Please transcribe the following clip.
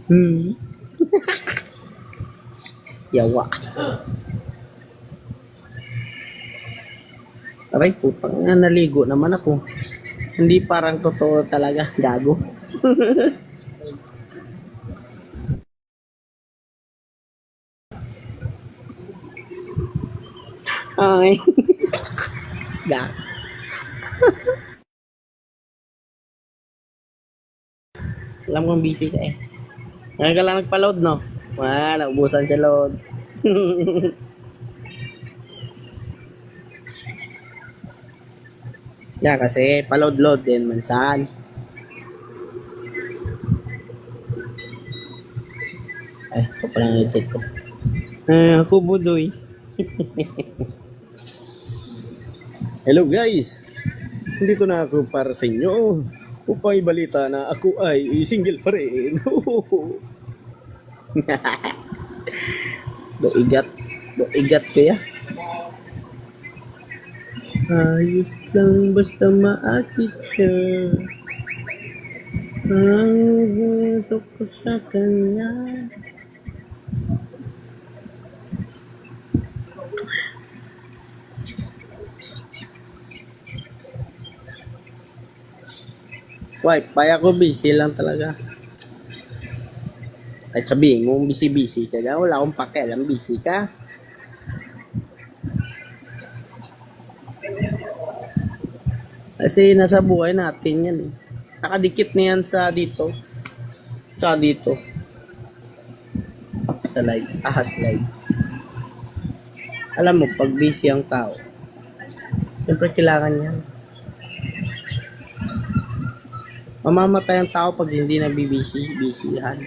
Hmm. Yawa. Aray, putang na, naligo naman ako. Hindi parang totoo talaga, gago. Ay, gago. Alam kong busy ka eh. Ngayon ka lang nagpa-load, no? Naubusan siya load. Yeah, kasi pa-load-load din mansan. Ay, ako pa lang headset ko. Ako budoy. Hello guys! Nandito na ako para sa inyo upang ibalita na ako ay single pa rin. Do igat. Do igat kaya. Ayos lang basta maakit siya. Ang gusto ko sa kanya. Wi-Fi ako busy lang talaga. Kahit sabihin mo busy-busy ka dyan, wala akong pakialam, busy ka. Kasi nasa buhay natin yan eh. Nakadikit na yan sa dito. Sa dito. Sa live. Ahas live. Alam mo, pag busy ang tao, siyempre kailangan yan. Mamamatay ang tao pag hindi nabibisi. Busyhan.